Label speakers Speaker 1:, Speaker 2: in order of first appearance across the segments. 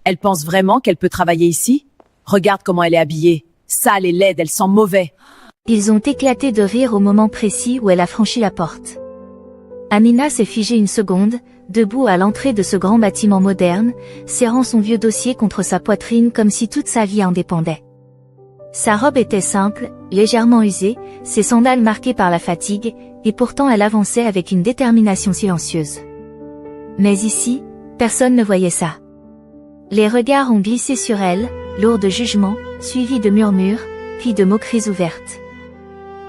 Speaker 1: Elle pense vraiment qu'elle peut travailler ici? Regarde comment elle est habillée. Sale et laide, elle sent mauvais.
Speaker 2: Ils ont éclaté de rire au moment précis où elle a franchi la porte. Amina s'est figée une seconde, debout à l'entrée de ce grand bâtiment moderne, serrant son vieux dossier contre sa poitrine comme si toute sa vie en dépendait. Sa robe était simple, légèrement usée, ses sandales marquées par la fatigue, et pourtant elle avançait avec une détermination silencieuse. Mais ici, personne ne voyait ça. Les regards ont glissé sur elle, lourds de jugement, suivis de murmures, puis de moqueries ouvertes.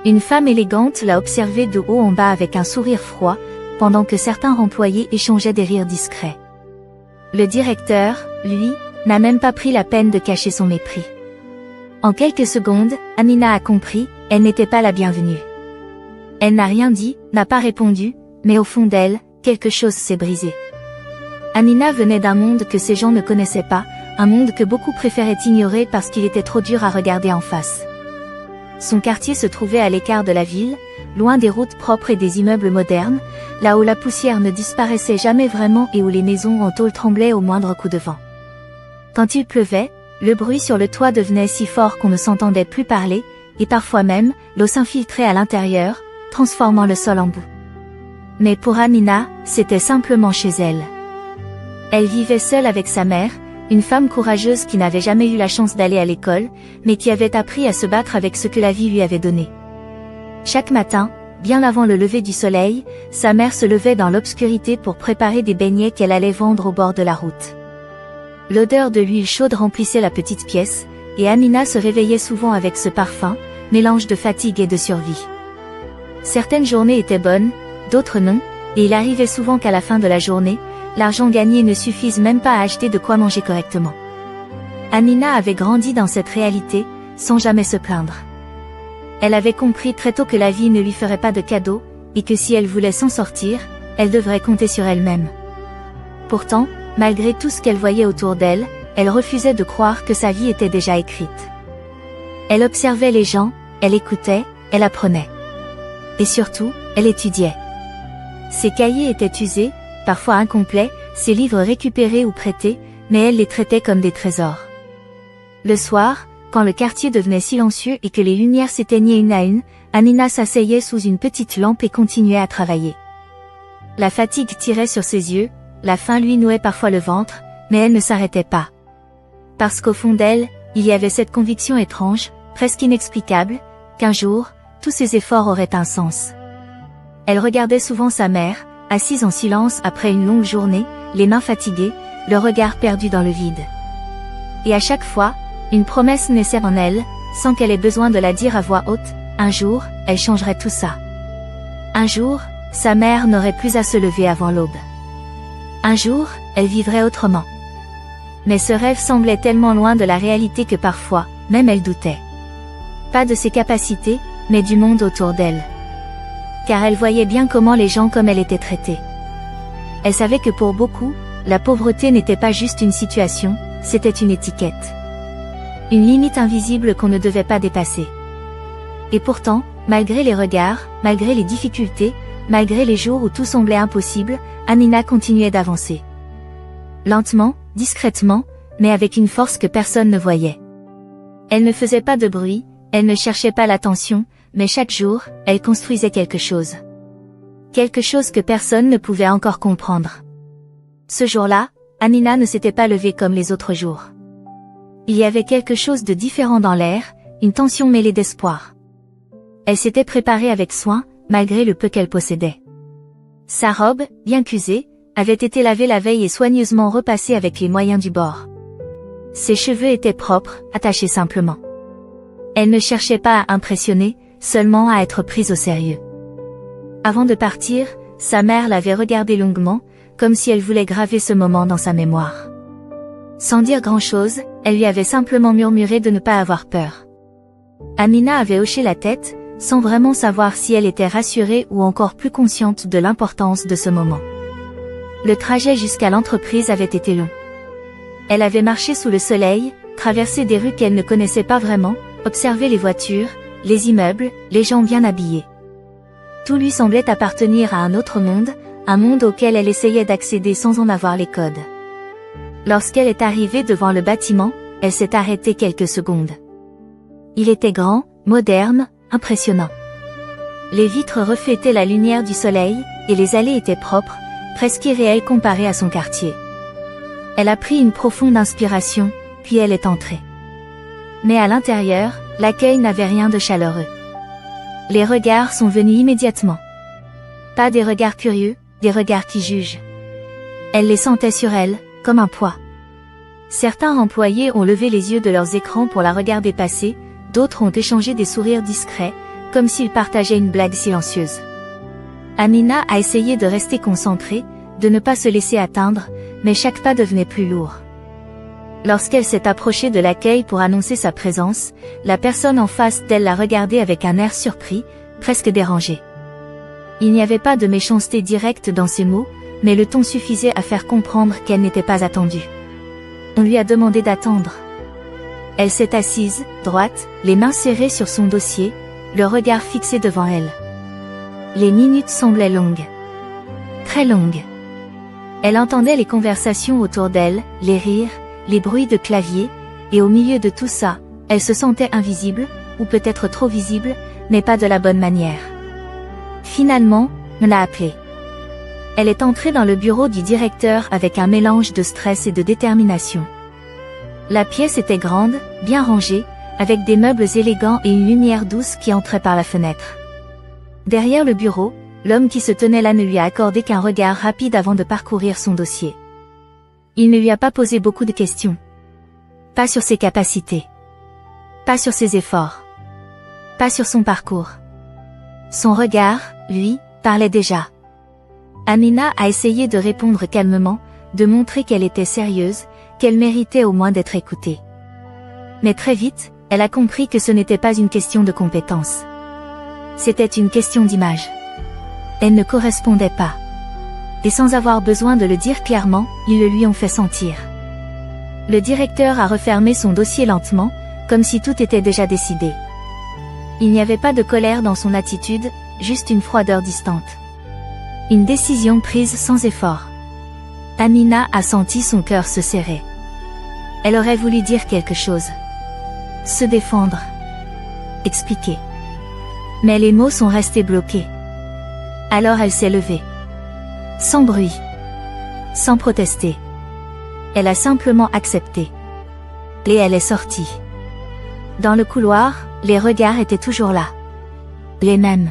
Speaker 2: Une femme élégante l'a observée de haut en bas avec un sourire froid, pendant que certains employés échangeaient des rires discrets. Le directeur, lui, n'a même pas pris la peine de cacher son mépris. En quelques secondes, Amina a compris, elle n'était pas la bienvenue. Elle n'a rien dit, n'a pas répondu, mais au fond d'elle, quelque chose s'est brisé. Amina venait d'un monde que ces gens ne connaissaient pas, un monde que beaucoup préféraient ignorer parce qu'il était trop dur à regarder en face. Son quartier se trouvait à l'écart de la ville, loin des routes propres et des immeubles modernes, là où la poussière ne disparaissait jamais vraiment et où les maisons en tôle tremblaient au moindre coup de vent. Quand il pleuvait, le bruit sur le toit devenait si fort qu'on ne s'entendait plus parler, et parfois même, l'eau s'infiltrait à l'intérieur, transformant le sol en boue. Mais pour Amina, c'était simplement chez elle. Elle vivait seule avec sa mère, une femme courageuse qui n'avait jamais eu la chance d'aller à l'école, mais qui avait appris à se battre avec ce que la vie lui avait donné. Chaque matin, bien avant le lever du soleil, sa mère se levait dans l'obscurité pour préparer des beignets qu'elle allait vendre au bord de la route. L'odeur de l'huile chaude remplissait la petite pièce, et Amina se réveillait souvent avec ce parfum, mélange de fatigue et de survie. Certaines journées étaient bonnes, d'autres non, et il arrivait souvent qu'à la fin de la journée, l'argent gagné ne suffise même pas à acheter de quoi manger correctement. Amina avait grandi dans cette réalité, sans jamais se plaindre. Elle avait compris très tôt que la vie ne lui ferait pas de cadeaux, et que si elle voulait s'en sortir, elle devrait compter sur elle-même. Pourtant, malgré tout ce qu'elle voyait autour d'elle, elle refusait de croire que sa vie était déjà écrite. Elle observait les gens, elle écoutait, elle apprenait. Et surtout, elle étudiait. Ses cahiers étaient usés, parfois incomplets, ses livres récupérés ou prêtés, mais elle les traitait comme des trésors. Le soir, quand le quartier devenait silencieux et que les lumières s'éteignaient une à une, Amina s'asseyait sous une petite lampe et continuait à travailler. La fatigue tirait sur ses yeux, la faim lui nouait parfois le ventre, mais elle ne s'arrêtait pas. Parce qu'au fond d'elle, il y avait cette conviction étrange, presque inexplicable, qu'un jour, tous ses efforts auraient un sens. Elle regardait souvent sa mère, assise en silence après une longue journée, les mains fatiguées, le regard perdu dans le vide. Et à chaque fois, une promesse naissait en elle, sans qu'elle ait besoin de la dire à voix haute, un jour, elle changerait tout ça. Un jour, sa mère n'aurait plus à se lever avant l'aube. Un jour, elle vivrait autrement. Mais ce rêve semblait tellement loin de la réalité que parfois, même elle doutait. Pas de ses capacités, mais du monde autour d'elle. Car elle voyait bien comment les gens comme elle étaient traités. Elle savait que pour beaucoup, la pauvreté n'était pas juste une situation, c'était une étiquette. Une limite invisible qu'on ne devait pas dépasser. Et pourtant, malgré les regards, malgré les difficultés, malgré les jours où tout semblait impossible, Amina continuait d'avancer. Lentement, discrètement, mais avec une force que personne ne voyait. Elle ne faisait pas de bruit, elle ne cherchait pas l'attention, mais chaque jour, elle construisait quelque chose. Quelque chose que personne ne pouvait encore comprendre. Ce jour-là, Amina ne s'était pas levée comme les autres jours. Il y avait quelque chose de différent dans l'air, une tension mêlée d'espoir. Elle s'était préparée avec soin, malgré le peu qu'elle possédait. Sa robe, bien qu'usée, avait été lavée la veille et soigneusement repassée avec les moyens du bord. Ses cheveux étaient propres, attachés simplement. Elle ne cherchait pas à impressionner, seulement à être prise au sérieux. Avant de partir, sa mère l'avait regardée longuement, comme si elle voulait graver ce moment dans sa mémoire. Sans dire grand-chose, elle lui avait simplement murmuré de ne pas avoir peur. Amina avait hoché la tête, sans vraiment savoir si elle était rassurée ou encore plus consciente de l'importance de ce moment. Le trajet jusqu'à l'entreprise avait été long. Elle avait marché sous le soleil, traversé des rues qu'elle ne connaissait pas vraiment, observé les voitures, les immeubles, les gens bien habillés. Tout lui semblait appartenir à un autre monde, un monde auquel elle essayait d'accéder sans en avoir les codes. Lorsqu'elle est arrivée devant le bâtiment, elle s'est arrêtée quelques secondes. Il était grand, moderne, impressionnant. Les vitres reflétaient la lumière du soleil, et les allées étaient propres, presque irréelles comparées à son quartier. Elle a pris une profonde inspiration, puis elle est entrée. Mais à l'intérieur, l'accueil n'avait rien de chaleureux. Les regards sont venus immédiatement. Pas des regards curieux, des regards qui jugent. Elle les sentait sur elle, comme un poids. Certains employés ont levé les yeux de leurs écrans pour la regarder passer, d'autres ont échangé des sourires discrets, comme s'ils partageaient une blague silencieuse. Amina a essayé de rester concentrée, de ne pas se laisser atteindre, mais chaque pas devenait plus lourd. Lorsqu'elle s'est approchée de l'accueil pour annoncer sa présence, la personne en face d'elle l'a regardée avec un air surpris, presque dérangé. Il n'y avait pas de méchanceté directe dans ses mots, mais le ton suffisait à faire comprendre qu'elle n'était pas attendue. On lui a demandé d'attendre. Elle s'est assise, droite, les mains serrées sur son dossier, le regard fixé devant elle. Les minutes semblaient longues. Très longues. Elle entendait les conversations autour d'elle, les rires, les bruits de clavier, et au milieu de tout ça, elle se sentait invisible, ou peut-être trop visible, mais pas de la bonne manière. Finalement, on l'a appelée. Elle est entrée dans le bureau du directeur avec un mélange de stress et de détermination. La pièce était grande, bien rangée, avec des meubles élégants et une lumière douce qui entrait par la fenêtre. Derrière le bureau, l'homme qui se tenait là ne lui a accordé qu'un regard rapide avant de parcourir son dossier. Il ne lui a pas posé beaucoup de questions. Pas sur ses capacités. Pas sur ses efforts. Pas sur son parcours. Son regard, lui, parlait déjà. Amina a essayé de répondre calmement, de montrer qu'elle était sérieuse, qu'elle méritait au moins d'être écoutée. Mais très vite, elle a compris que ce n'était pas une question de compétence. C'était une question d'image. Elle ne correspondait pas. Et sans avoir besoin de le dire clairement, ils le lui ont fait sentir. Le directeur a refermé son dossier lentement, comme si tout était déjà décidé. Il n'y avait pas de colère dans son attitude, juste une froideur distante. Une décision prise sans effort. Amina a senti son cœur se serrer. Elle aurait voulu dire quelque chose. Se défendre. Expliquer. Mais les mots sont restés bloqués. Alors elle s'est levée. Sans bruit. Sans protester. Elle a simplement accepté. Et elle est sortie. Dans le couloir, les regards étaient toujours là. Les mêmes.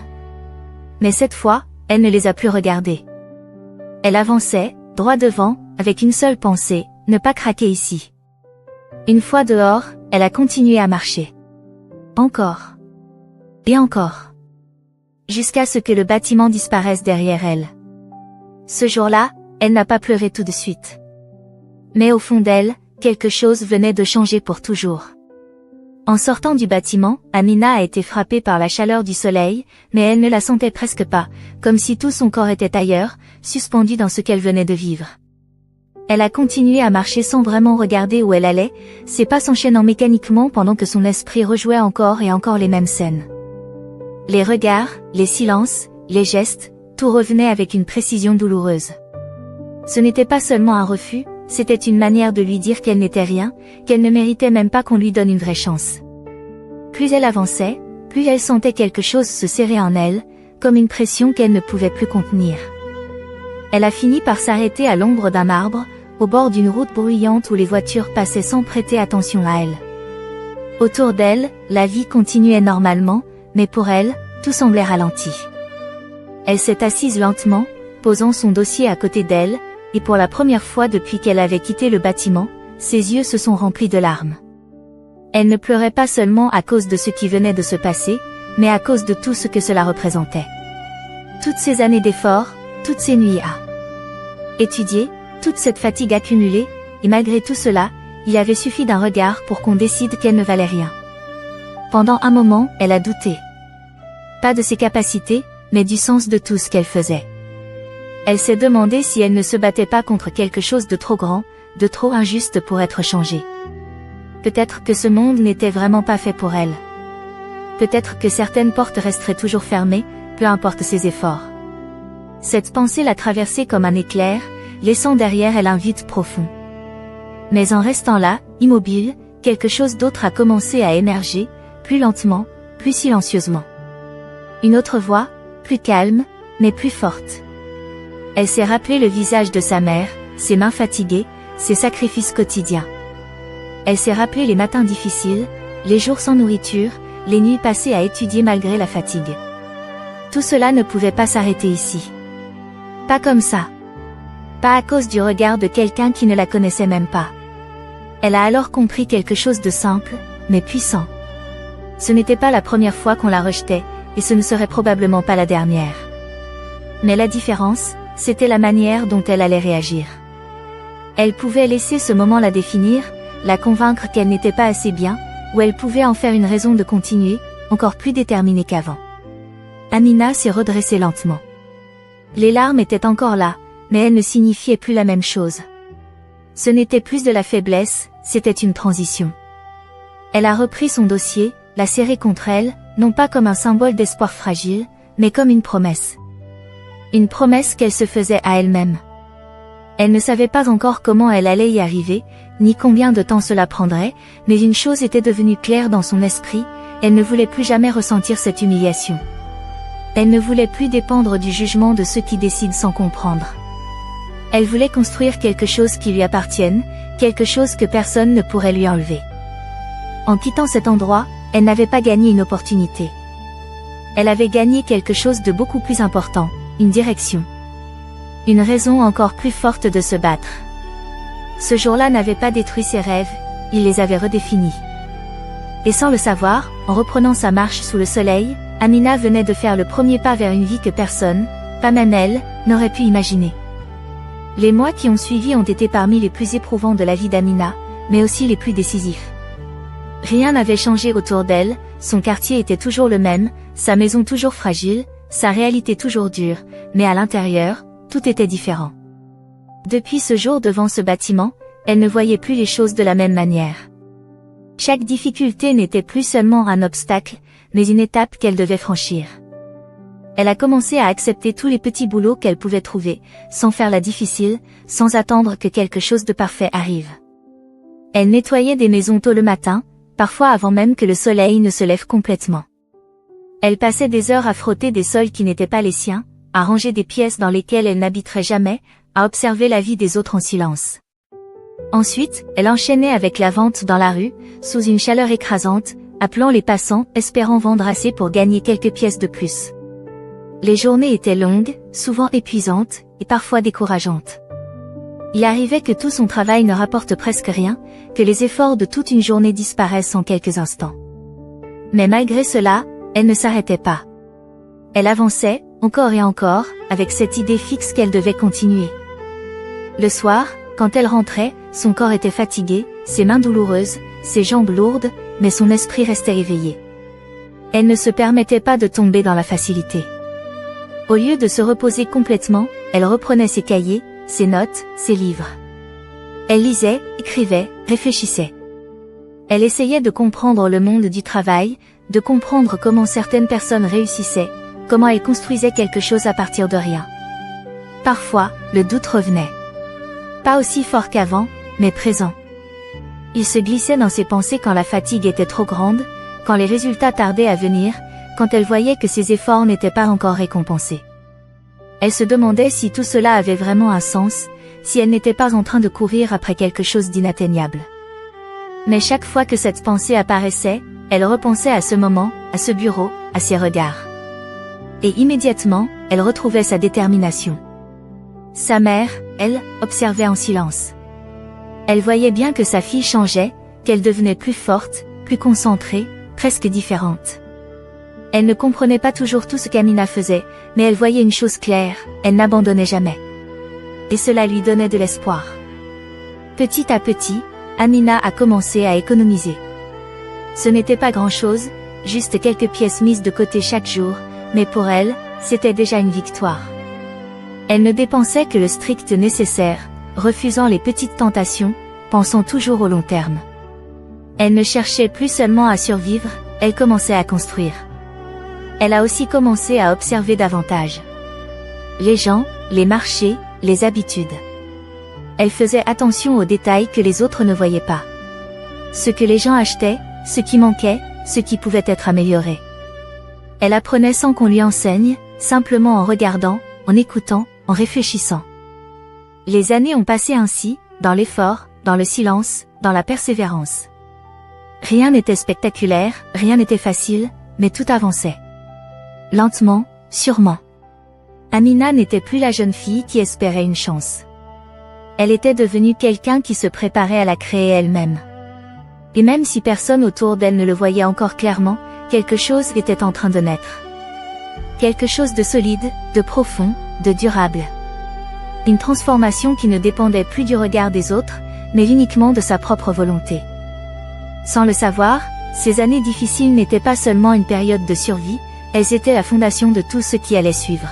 Speaker 2: Mais cette fois, elle ne les a plus regardés. Elle avançait, droit devant, avec une seule pensée, ne pas craquer ici. Une fois dehors, elle a continué à marcher. Encore. Et encore. Jusqu'à ce que le bâtiment disparaisse derrière elle. Ce jour-là, elle n'a pas pleuré tout de suite. Mais au fond d'elle, quelque chose venait de changer pour toujours. En sortant du bâtiment, Amina a été frappée par la chaleur du soleil, mais elle ne la sentait presque pas, comme si tout son corps était ailleurs, suspendu dans ce qu'elle venait de vivre. Elle a continué à marcher sans vraiment regarder où elle allait, ses pas s'enchaînant mécaniquement pendant que son esprit rejouait encore et encore les mêmes scènes. Les regards, les silences, les gestes, tout revenait avec une précision douloureuse. Ce n'était pas seulement un refus, c'était une manière de lui dire qu'elle n'était rien, qu'elle ne méritait même pas qu'on lui donne une vraie chance. Plus elle avançait, plus elle sentait quelque chose se serrer en elle, comme une pression qu'elle ne pouvait plus contenir. Elle a fini par s'arrêter à l'ombre d'un arbre, au bord d'une route bruyante où les voitures passaient sans prêter attention à elle. Autour d'elle, la vie continuait normalement, mais pour elle, tout semblait ralenti. Elle s'est assise lentement, posant son dossier à côté d'elle, et pour la première fois depuis qu'elle avait quitté le bâtiment, ses yeux se sont remplis de larmes. Elle ne pleurait pas seulement à cause de ce qui venait de se passer, mais à cause de tout ce que cela représentait. Toutes ces années d'efforts, toutes ces nuits à étudier, toute cette fatigue accumulée, et malgré tout cela, il avait suffi d'un regard pour qu'on décide qu'elle ne valait rien. Pendant un moment, elle a douté. Pas de ses capacités, mais du sens de tout ce qu'elle faisait. Elle s'est demandé si elle ne se battait pas contre quelque chose de trop grand, de trop injuste pour être changé. Peut-être que ce monde n'était vraiment pas fait pour elle. Peut-être que certaines portes resteraient toujours fermées, peu importe ses efforts. Cette pensée l'a traversée comme un éclair, laissant derrière elle un vide profond. Mais en restant là, immobile, quelque chose d'autre a commencé à émerger, plus lentement, plus silencieusement. Une autre voix, plus calme, mais plus forte. Elle s'est rappelé le visage de sa mère, ses mains fatiguées, ses sacrifices quotidiens. Elle s'est rappelé les matins difficiles, les jours sans nourriture, les nuits passées à étudier malgré la fatigue. Tout cela ne pouvait pas s'arrêter ici. Pas comme ça. Pas à cause du regard de quelqu'un qui ne la connaissait même pas. Elle a alors compris quelque chose de simple, mais puissant. Ce n'était pas la première fois qu'on la rejetait, et ce ne serait probablement pas la dernière. Mais la différence, c'était la manière dont elle allait réagir. Elle pouvait laisser ce moment la définir, la convaincre qu'elle n'était pas assez bien, ou elle pouvait en faire une raison de continuer, encore plus déterminée qu'avant. Amina s'est redressée lentement. Les larmes étaient encore là, mais elles ne signifiaient plus la même chose. Ce n'était plus de la faiblesse, c'était une transition. Elle a repris son dossier, l'a serré contre elle, non pas comme un symbole d'espoir fragile, mais comme une promesse. Une promesse qu'elle se faisait à elle-même. Elle ne savait pas encore comment elle allait y arriver, ni combien de temps cela prendrait, mais une chose était devenue claire dans son esprit, elle ne voulait plus jamais ressentir cette humiliation. Elle ne voulait plus dépendre du jugement de ceux qui décident sans comprendre. Elle voulait construire quelque chose qui lui appartienne, quelque chose que personne ne pourrait lui enlever. En quittant cet endroit, elle n'avait pas gagné une opportunité. Elle avait gagné quelque chose de beaucoup plus important, une direction. Une raison encore plus forte de se battre. Ce jour-là n'avait pas détruit ses rêves, il les avait redéfinis. Et sans le savoir, en reprenant sa marche sous le soleil, Amina venait de faire le premier pas vers une vie que personne, pas même elle, n'aurait pu imaginer. Les mois qui ont suivi ont été parmi les plus éprouvants de la vie d'Amina, mais aussi les plus décisifs. Rien n'avait changé autour d'elle, son quartier était toujours le même, sa maison toujours fragile, sa réalité toujours dure, mais à l'intérieur, tout était différent. Depuis ce jour devant ce bâtiment, elle ne voyait plus les choses de la même manière. Chaque difficulté n'était plus seulement un obstacle, mais une étape qu'elle devait franchir. Elle a commencé à accepter tous les petits boulots qu'elle pouvait trouver, sans faire la difficile, sans attendre que quelque chose de parfait arrive. Elle nettoyait des maisons tôt le matin, parfois avant même que le soleil ne se lève complètement. Elle passait des heures à frotter des sols qui n'étaient pas les siens, à ranger des pièces dans lesquelles elle n'habiterait jamais, à observer la vie des autres en silence. Ensuite, elle enchaînait avec la vente dans la rue, sous une chaleur écrasante, appelant les passants, espérant vendre assez pour gagner quelques pièces de plus. Les journées étaient longues, souvent épuisantes, et parfois décourageantes. Il arrivait que tout son travail ne rapporte presque rien, que les efforts de toute une journée disparaissent en quelques instants. Mais malgré cela, elle ne s'arrêtait pas. Elle avançait, encore et encore, avec cette idée fixe qu'elle devait continuer. Le soir, quand elle rentrait, son corps était fatigué, ses mains douloureuses, ses jambes lourdes, mais son esprit restait éveillé. Elle ne se permettait pas de tomber dans la facilité. Au lieu de se reposer complètement, elle reprenait ses cahiers, ses notes, ses livres. Elle lisait, écrivait, réfléchissait. Elle essayait de comprendre le monde du travail, de comprendre comment certaines personnes réussissaient, comment elles construisaient quelque chose à partir de rien. Parfois, le doute revenait. Pas aussi fort qu'avant, mais présent. Il se glissait dans ses pensées quand la fatigue était trop grande, quand les résultats tardaient à venir, quand elle voyait que ses efforts n'étaient pas encore récompensés. Elle se demandait si tout cela avait vraiment un sens, si elle n'était pas en train de courir après quelque chose d'inatteignable. Mais chaque fois que cette pensée apparaissait, elle repensait à ce moment, à ce bureau, à ses regards. Et immédiatement, elle retrouvait sa détermination. Sa mère, elle, observait en silence. Elle voyait bien que sa fille changeait, qu'elle devenait plus forte, plus concentrée, presque différente. Elle ne comprenait pas toujours tout ce qu'Amina faisait, mais elle voyait une chose claire, elle n'abandonnait jamais. Et cela lui donnait de l'espoir. Petit à petit, Amina a commencé à économiser. Ce n'était pas grand-chose, juste quelques pièces mises de côté chaque jour, mais pour elle, c'était déjà une victoire. Elle ne dépensait que le strict nécessaire, refusant les petites tentations, pensant toujours au long terme. Elle ne cherchait plus seulement à survivre, elle commençait à construire. Elle a aussi commencé à observer davantage. Les gens, les marchés, les habitudes. Elle faisait attention aux détails que les autres ne voyaient pas. Ce que les gens achetaient, ce qui manquait, ce qui pouvait être amélioré. Elle apprenait sans qu'on lui enseigne, simplement en regardant, en écoutant, en réfléchissant. Les années ont passé ainsi, dans l'effort, dans le silence, dans la persévérance. Rien n'était spectaculaire, rien n'était facile, mais tout avançait. Lentement, sûrement. Amina n'était plus la jeune fille qui espérait une chance. Elle était devenue quelqu'un qui se préparait à la créer elle-même. Et même si personne autour d'elle ne le voyait encore clairement, quelque chose était en train de naître. Quelque chose de solide, de profond, de durable. Une transformation qui ne dépendait plus du regard des autres, mais uniquement de sa propre volonté. Sans le savoir, ces années difficiles n'étaient pas seulement une période de survie, elles étaient la fondation de tout ce qui allait suivre.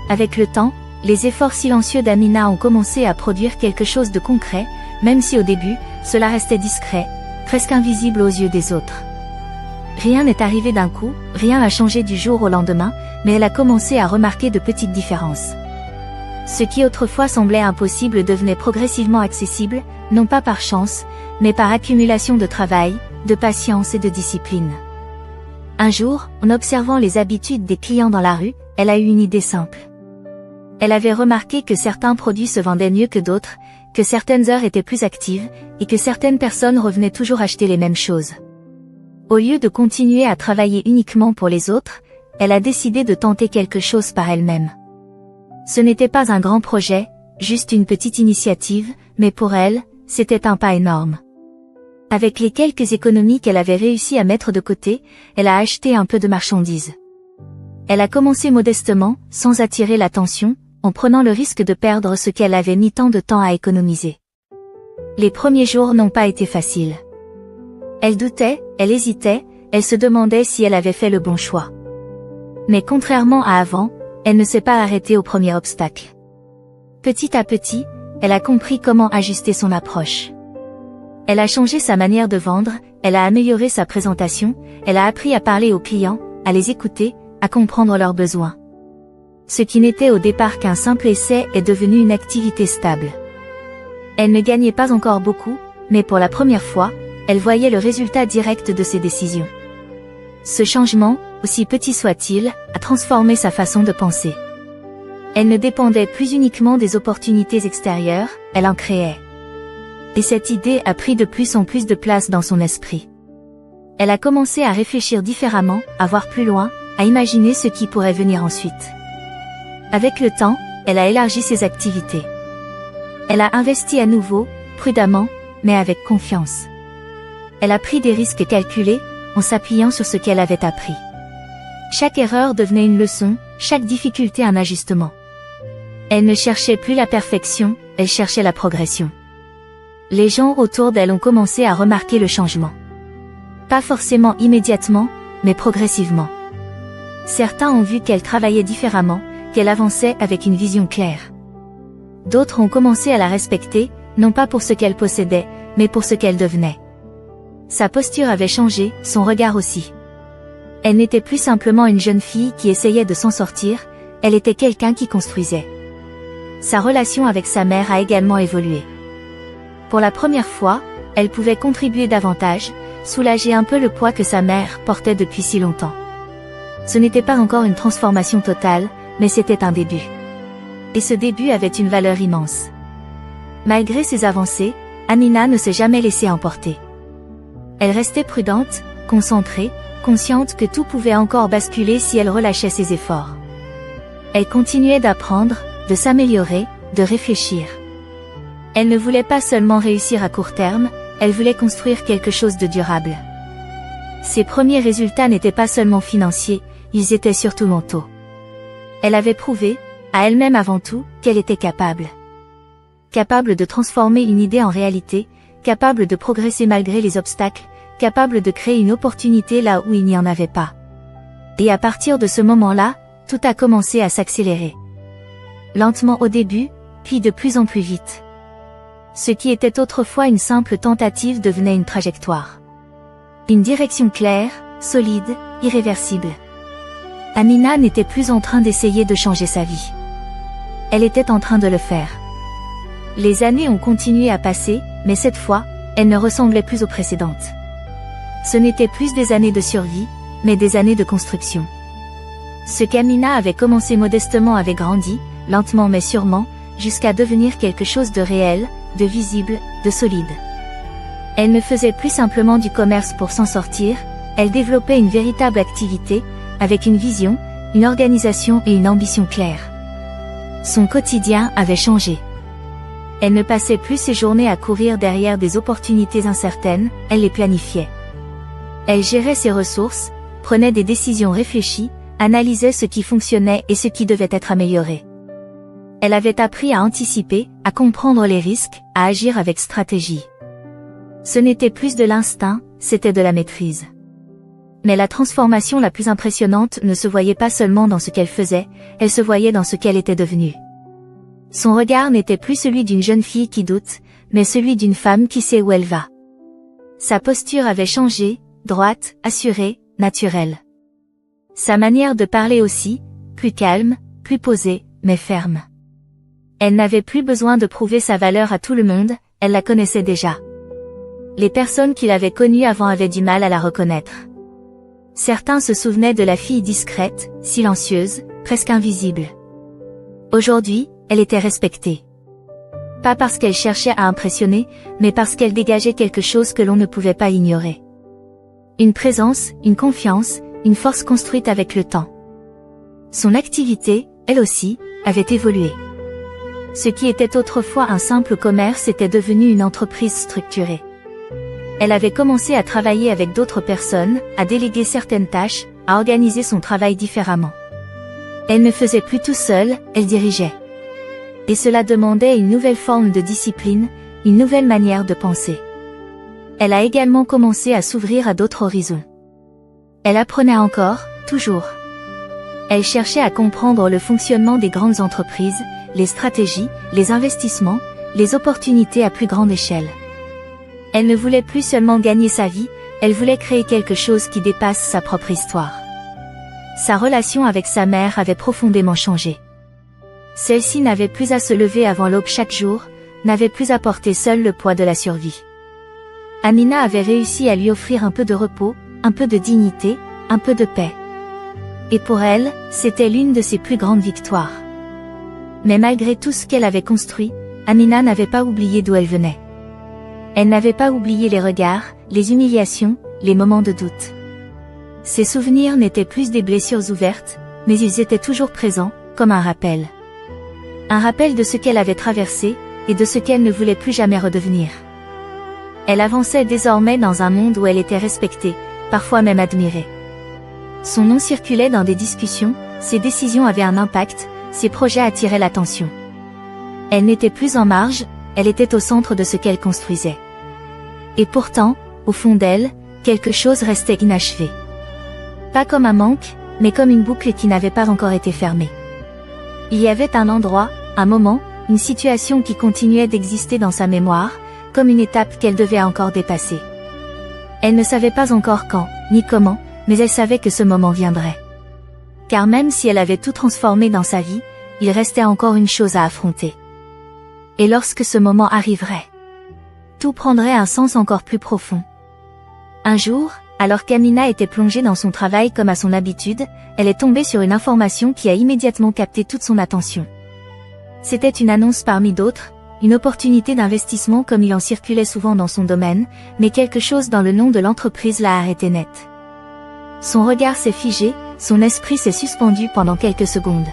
Speaker 2: Avec le temps, les efforts silencieux d'Amina ont commencé à produire quelque chose de concret, même si au début, cela restait discret, presque invisible aux yeux des autres. Rien n'est arrivé d'un coup, rien n'a changé du jour au lendemain, mais elle a commencé à remarquer de petites différences. Ce qui autrefois semblait impossible devenait progressivement accessible, non pas par chance, mais par accumulation de travail, de patience et de discipline. Un jour, en observant les habitudes des clients dans la rue, elle a eu une idée simple. Elle avait remarqué que certains produits se vendaient mieux que d'autres, que certaines heures étaient plus actives, et que certaines personnes revenaient toujours acheter les mêmes choses. Au lieu de continuer à travailler uniquement pour les autres, elle a décidé de tenter quelque chose par elle-même. Ce n'était pas un grand projet, juste une petite initiative, mais pour elle, c'était un pas énorme. Avec les quelques économies qu'elle avait réussi à mettre de côté, elle a acheté un peu de marchandises. Elle a commencé modestement, sans attirer l'attention, en prenant le risque de perdre ce qu'elle avait mis tant de temps à économiser. Les premiers jours n'ont pas été faciles. Elle doutait, elle hésitait, elle se demandait si elle avait fait le bon choix. Mais contrairement à avant, elle ne s'est pas arrêtée au premier obstacle. Petit à petit, elle a compris comment ajuster son approche. Elle a changé sa manière de vendre, elle a amélioré sa présentation, elle a appris à parler aux clients, à les écouter, à comprendre leurs besoins. Ce qui n'était au départ qu'un simple essai est devenu une activité stable. Elle ne gagnait pas encore beaucoup, mais pour la première fois, elle voyait le résultat direct de ses décisions. Ce changement, aussi petit soit-il, a transformé sa façon de penser. Elle ne dépendait plus uniquement des opportunités extérieures, elle en créait. Et cette idée a pris de plus en plus de place dans son esprit. Elle a commencé à réfléchir différemment, à voir plus loin, à imaginer ce qui pourrait venir ensuite. Avec le temps, elle a élargi ses activités. Elle a investi à nouveau, prudemment, mais avec confiance. Elle a pris des risques calculés, en s'appuyant sur ce qu'elle avait appris. Chaque erreur devenait une leçon, chaque difficulté un ajustement. Elle ne cherchait plus la perfection, elle cherchait la progression. Les gens autour d'elle ont commencé à remarquer le changement. Pas forcément immédiatement, mais progressivement. Certains ont vu qu'elle travaillait différemment, qu'elle avançait avec une vision claire. D'autres ont commencé à la respecter, non pas pour ce qu'elle possédait, mais pour ce qu'elle devenait. Sa posture avait changé, son regard aussi. Elle n'était plus simplement une jeune fille qui essayait de s'en sortir, elle était quelqu'un qui construisait. Sa relation avec sa mère a également évolué. Pour la première fois, elle pouvait contribuer davantage, soulager un peu le poids que sa mère portait depuis si longtemps. Ce n'était pas encore une transformation totale, mais c'était un début. Et ce début avait une valeur immense. Malgré ses avancées, Amina ne s'est jamais laissée emporter. Elle restait prudente, concentrée, consciente que tout pouvait encore basculer si elle relâchait ses efforts. Elle continuait d'apprendre, de s'améliorer, de réfléchir. Elle ne voulait pas seulement réussir à court terme, elle voulait construire quelque chose de durable. Ses premiers résultats n'étaient pas seulement financiers, ils étaient surtout mentaux. Elle avait prouvé, à elle-même avant tout, qu'elle était capable. Capable de transformer une idée en réalité, capable de progresser malgré les obstacles, capable de créer une opportunité là où il n'y en avait pas. Et à partir de ce moment-là, tout a commencé à s'accélérer. Lentement au début, puis de plus en plus vite. Ce qui était autrefois une simple tentative devenait une trajectoire. Une direction claire, solide, irréversible. Amina n'était plus en train d'essayer de changer sa vie. Elle était en train de le faire. Les années ont continué à passer, mais cette fois, elles ne ressemblaient plus aux précédentes. Ce n'étaient plus des années de survie, mais des années de construction. Ce qu'Amina avait commencé modestement avait grandi, lentement mais sûrement, jusqu'à devenir quelque chose de réel, de visible, de solide. Elle ne faisait plus simplement du commerce pour s'en sortir, elle développait une véritable activité, avec une vision, une organisation et une ambition claire. Son quotidien avait changé. Elle ne passait plus ses journées à courir derrière des opportunités incertaines, elle les planifiait. Elle gérait ses ressources, prenait des décisions réfléchies, analysait ce qui fonctionnait et ce qui devait être amélioré. Elle avait appris à anticiper, à comprendre les risques, à agir avec stratégie. Ce n'était plus de l'instinct, c'était de la maîtrise. Mais la transformation la plus impressionnante ne se voyait pas seulement dans ce qu'elle faisait, elle se voyait dans ce qu'elle était devenue. Son regard n'était plus celui d'une jeune fille qui doute, mais celui d'une femme qui sait où elle va. Sa posture avait changé, droite, assurée, naturelle. Sa manière de parler aussi, plus calme, plus posée, mais ferme. Elle n'avait plus besoin de prouver sa valeur à tout le monde, elle la connaissait déjà. Les personnes qui l'avaient connue avant avaient du mal à la reconnaître. Certains se souvenaient de la fille discrète, silencieuse, presque invisible. Aujourd'hui, elle était respectée. Pas parce qu'elle cherchait à impressionner, mais parce qu'elle dégageait quelque chose que l'on ne pouvait pas ignorer. Une présence, une confiance, une force construite avec le temps. Son activité, elle aussi, avait évolué. Ce qui était autrefois un simple commerce était devenu une entreprise structurée. Elle avait commencé à travailler avec d'autres personnes, à déléguer certaines tâches, à organiser son travail différemment. Elle ne faisait plus tout seule, elle dirigeait. Et cela demandait une nouvelle forme de discipline, une nouvelle manière de penser. Elle a également commencé à s'ouvrir à d'autres horizons. Elle apprenait encore, toujours. Elle cherchait à comprendre le fonctionnement des grandes entreprises, les stratégies, les investissements, les opportunités à plus grande échelle. Elle ne voulait plus seulement gagner sa vie, elle voulait créer quelque chose qui dépasse sa propre histoire. Sa relation avec sa mère avait profondément changé. Celle-ci n'avait plus à se lever avant l'aube chaque jour, n'avait plus à porter seule le poids de la survie. Amina avait réussi à lui offrir un peu de repos, un peu de dignité, un peu de paix. Et pour elle, c'était l'une de ses plus grandes victoires. Mais malgré tout ce qu'elle avait construit, Amina n'avait pas oublié d'où elle venait. Elle n'avait pas oublié les regards, les humiliations, les moments de doute. Ses souvenirs n'étaient plus des blessures ouvertes, mais ils étaient toujours présents, comme un rappel. Un rappel de ce qu'elle avait traversé, et de ce qu'elle ne voulait plus jamais redevenir. Elle avançait désormais dans un monde où elle était respectée, parfois même admirée. Son nom circulait dans des discussions, ses décisions avaient un impact, ses projets attiraient l'attention. Elle n'était plus en marge, elle était au centre de ce qu'elle construisait. Et pourtant, au fond d'elle, quelque chose restait inachevé. Pas comme un manque, mais comme une boucle qui n'avait pas encore été fermée. Il y avait un endroit, un moment, une situation qui continuait d'exister dans sa mémoire, comme une étape qu'elle devait encore dépasser. Elle ne savait pas encore quand, ni comment, mais elle savait que ce moment viendrait. Car même si elle avait tout transformé dans sa vie, il restait encore une chose à affronter. Et lorsque ce moment arriverait, tout prendrait un sens encore plus profond. Un jour, alors qu'Amina était plongée dans son travail comme à son habitude, elle est tombée sur une information qui a immédiatement capté toute son attention. C'était une annonce parmi d'autres, une opportunité d'investissement comme il en circulait souvent dans son domaine, mais quelque chose dans le nom de l'entreprise l'a arrêté net. Son regard s'est figé, son esprit s'est suspendu pendant quelques secondes.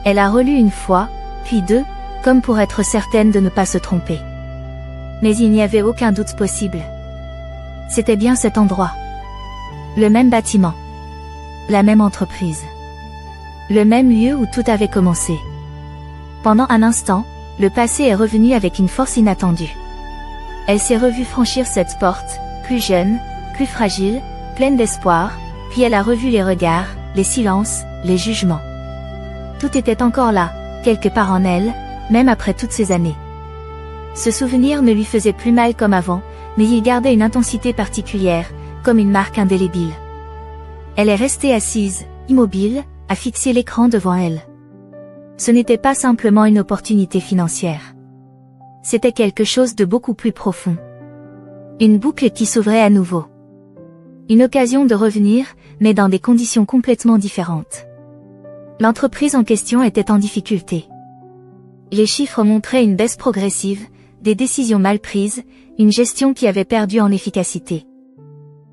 Speaker 2: Elle a relu une fois, puis deux, comme pour être certaine de ne pas se tromper. Mais il n'y avait aucun doute possible. C'était bien cet endroit. Le même bâtiment. La même entreprise. Le même lieu où tout avait commencé. Pendant un instant, le passé est revenu avec une force inattendue. Elle s'est revue franchir cette porte, plus jeune, plus fragile, pleine d'espoir, puis elle a revu les regards, les silences, les jugements. Tout était encore là, quelque part en elle, même après toutes ces années. Ce souvenir ne lui faisait plus mal comme avant, mais il gardait une intensité particulière, comme une marque indélébile. Elle est restée assise, immobile, à fixer l'écran devant elle. Ce n'était pas simplement une opportunité financière. c'était quelque chose de beaucoup plus profond. Une boucle qui s'ouvrait à nouveau. Une occasion de revenir, mais dans des conditions complètement différentes. L'entreprise en question était en difficulté. Les chiffres montraient une baisse progressive, des décisions mal prises, une gestion qui avait perdu en efficacité.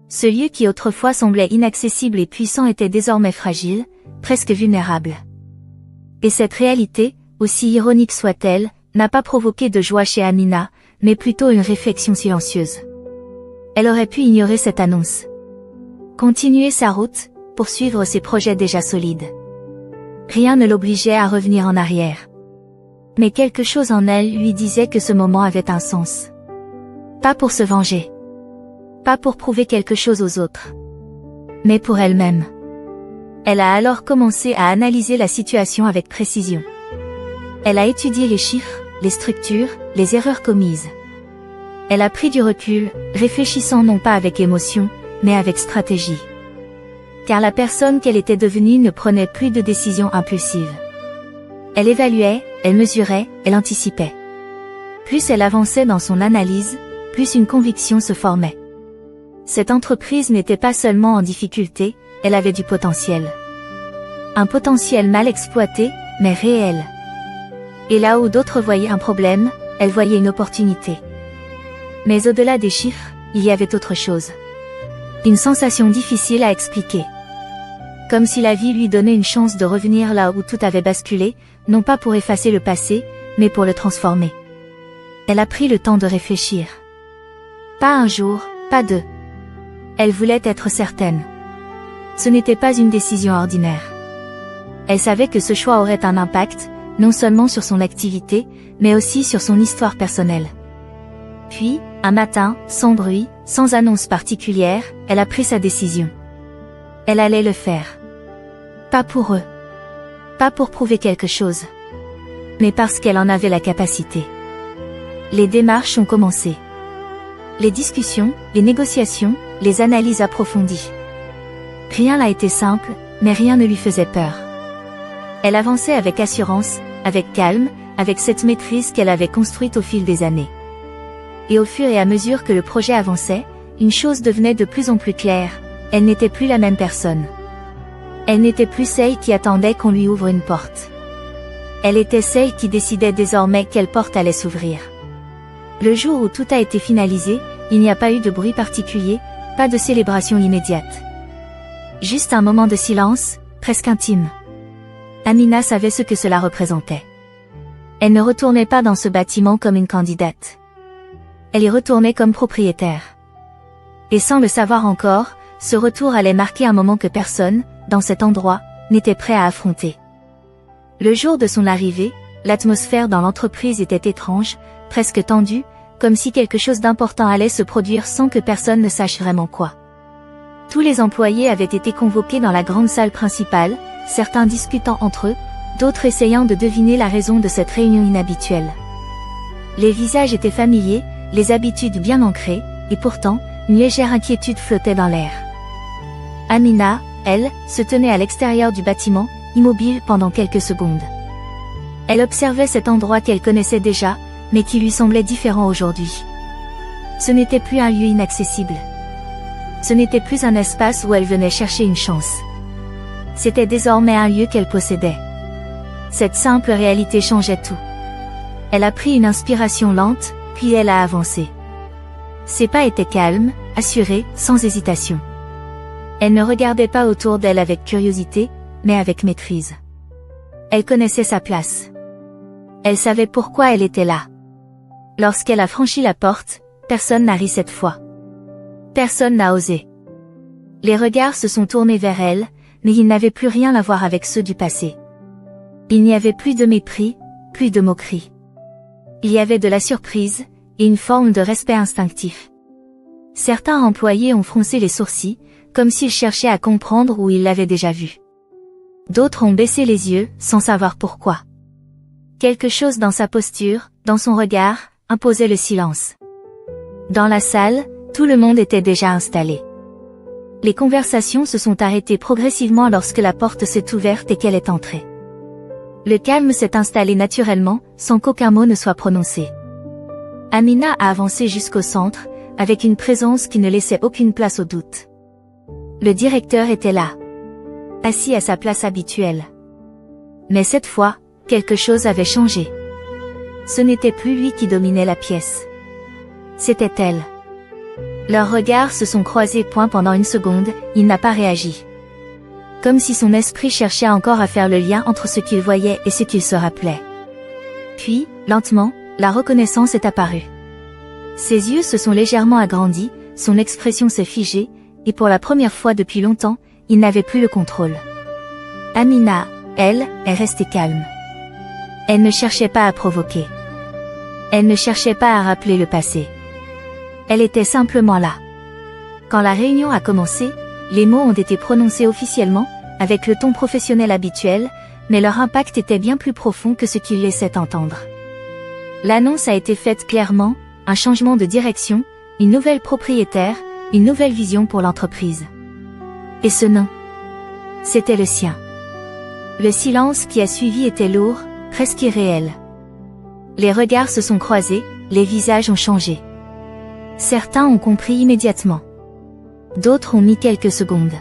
Speaker 2: Ce lieu qui autrefois semblait inaccessible et puissant était désormais fragile, presque vulnérable. Et cette réalité, aussi ironique soit-elle, n'a pas provoqué de joie chez Amina, mais plutôt une réflexion silencieuse. Elle aurait pu ignorer cette annonce. Continuer sa route, poursuivre ses projets déjà solides. Rien ne l'obligeait à revenir en arrière. Mais quelque chose en elle lui disait que ce moment avait un sens. Pas pour se venger. Pas pour prouver quelque chose aux autres. Mais pour elle-même. Elle a alors commencé à analyser la situation avec précision. Elle a étudié les chiffres, les structures, les erreurs commises. Elle a pris du recul, réfléchissant non pas avec émotion, mais avec stratégie. Car la personne qu'elle était devenue ne prenait plus de décisions impulsives. Elle évaluait, elle mesurait, elle anticipait. Plus elle avançait dans son analyse, plus une conviction se formait. Cette entreprise n'était pas seulement en difficulté, elle avait du potentiel. Un potentiel mal exploité, mais réel. Et là où d'autres voyaient un problème, elle voyait une opportunité. Mais au-delà des chiffres, il y avait autre chose. Une sensation difficile à expliquer. Comme si la vie lui donnait une chance de revenir là où tout avait basculé, non pas pour effacer le passé, mais pour le transformer. Elle a pris le temps de réfléchir. Pas un jour, pas deux. Elle voulait être certaine. Ce n'était pas une décision ordinaire. Elle savait que ce choix aurait un impact, non seulement sur son activité, mais aussi sur son histoire personnelle. Puis, un matin, sans bruit, sans annonce particulière, elle a pris sa décision. Elle allait le faire. Pas pour eux. Pas pour prouver quelque chose. Mais parce qu'elle en avait la capacité. Les démarches ont commencé. Les discussions, les négociations, les analyses approfondies. Rien n'a été simple, mais rien ne lui faisait peur. Elle avançait avec assurance, avec calme, avec cette maîtrise qu'elle avait construite au fil des années. Et au fur et à mesure que le projet avançait, une chose devenait de plus en plus claire, elle n'était plus la même personne. Elle n'était plus celle qui attendait qu'on lui ouvre une porte. Elle était celle qui décidait désormais quelle porte allait s'ouvrir. Le jour où tout a été finalisé, il n'y a pas eu de bruit particulier, pas de célébration immédiate. Juste un moment de silence, presque intime. Amina savait ce que cela représentait. Elle ne retournait pas dans ce bâtiment comme une candidate. Elle y retournait comme propriétaire. Et sans le savoir encore, ce retour allait marquer un moment que personne, dans cet endroit, n'était prêt à affronter. Le jour de son arrivée, l'atmosphère dans l'entreprise était étrange, presque tendue, comme si quelque chose d'important allait se produire sans que personne ne sache vraiment quoi. Tous les employés avaient été convoqués dans la grande salle principale, certains discutant entre eux, d'autres essayant de deviner la raison de cette réunion inhabituelle. Les visages étaient familiers, les habitudes bien ancrées, et pourtant, une légère inquiétude flottait dans l'air. Amina, elle, se tenait à l'extérieur du bâtiment, immobile pendant quelques secondes. Elle observait cet endroit qu'elle connaissait déjà, mais qui lui semblait différent aujourd'hui. Ce n'était plus un lieu inaccessible. Ce n'était plus un espace où elle venait chercher une chance. C'était désormais un lieu qu'elle possédait. Cette simple réalité changeait tout. Elle a pris une inspiration lente, puis elle a avancé. Ses pas étaient calmes, assurés, sans hésitation. Elle ne regardait pas autour d'elle avec curiosité, mais avec maîtrise. Elle connaissait sa place. Elle savait pourquoi elle était là. Lorsqu'elle a franchi la porte, personne n'a ri cette fois. Personne n'a osé. Les regards se sont tournés vers elle, mais ils n'avaient plus rien à voir avec ceux du passé. Il n'y avait plus de mépris, plus de moquerie. Il y avait de la surprise, et une forme de respect instinctif. Certains employés ont froncé les sourcils, comme s'ils cherchaient à comprendre où ils l'avaient déjà vu. D'autres ont baissé les yeux, sans savoir pourquoi. Quelque chose dans sa posture, dans son regard, imposait le silence. Dans la salle, tout le monde était déjà installé. Les conversations se sont arrêtées progressivement lorsque la porte s'est ouverte et qu'elle est entrée. Le calme s'est installé naturellement, sans qu'aucun mot ne soit prononcé. Amina a avancé jusqu'au centre, avec une présence qui ne laissait aucune place au doute. Le directeur était là, assis à sa place habituelle. Mais cette fois, quelque chose avait changé. Ce n'était plus lui qui dominait la pièce. C'était elle. Leurs regards se sont croisés pendant une seconde, il n'a pas réagi. Comme si son esprit cherchait encore à faire le lien entre ce qu'il voyait et ce qu'il se rappelait. Puis, lentement, la reconnaissance est apparue. Ses yeux se sont légèrement agrandis, son expression s'est figée, et pour la première fois depuis longtemps, il n'avait plus le contrôle. Amina, elle, est restée calme. Elle ne cherchait pas à provoquer. Elle ne cherchait pas à rappeler le passé. Elle était simplement là. Quand la réunion a commencé, les mots ont été prononcés officiellement, avec le ton professionnel habituel, mais leur impact était bien plus profond que ce qu'ils laissaient entendre. L'annonce a été faite clairement, un changement de direction, une nouvelle propriétaire, une nouvelle vision pour l'entreprise. Et ce nom, c'était le sien. Le silence qui a suivi était lourd, presque irréel. Les regards se sont croisés, les visages ont changé. Certains ont compris immédiatement. D'autres ont mis quelques secondes.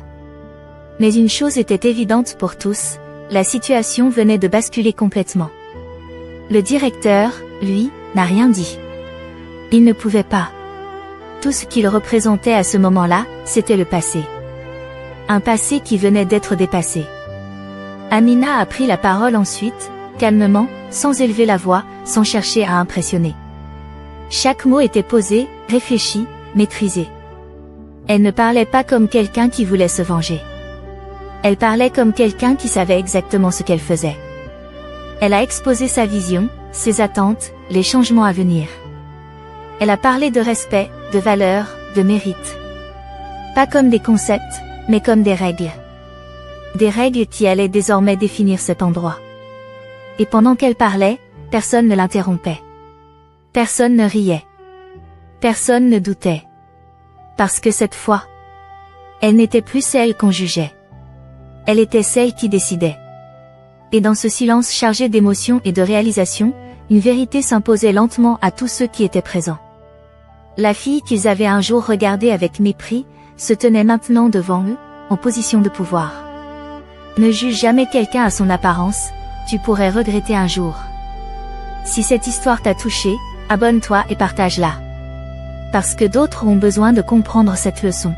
Speaker 2: Mais une chose était évidente pour tous, la situation venait de basculer complètement. Le directeur, lui, n'a rien dit. Il ne pouvait pas. Tout ce qu'il représentait à ce moment-là, c'était le passé. Un passé qui venait d'être dépassé. Amina a pris la parole ensuite, calmement, sans élever la voix, sans chercher à impressionner. Chaque mot était posé, réfléchi, maîtrisé. Elle ne parlait pas comme quelqu'un qui voulait se venger. Elle parlait comme quelqu'un qui savait exactement ce qu'elle faisait. Elle a exposé sa vision, ses attentes, les changements à venir. Elle a parlé de respect, de valeur, de mérite. Pas comme des concepts, mais comme des règles. Des règles qui allaient désormais définir cet endroit. Et pendant qu'elle parlait, personne ne l'interrompait. Personne ne riait. Personne ne doutait. Parce que cette fois, elle n'était plus celle qu'on jugeait. Elle était celle qui décidait. Et dans ce silence chargé d'émotions et de réalisations, une vérité s'imposait lentement à tous ceux qui étaient présents. La fille qu'ils avaient un jour regardée avec mépris, se tenait maintenant devant eux, en position de pouvoir. Ne juge jamais quelqu'un à son apparence, tu pourrais regretter un jour. Si cette histoire t'a touché, abonne-toi et partage-la. Parce que d'autres ont besoin de comprendre cette leçon.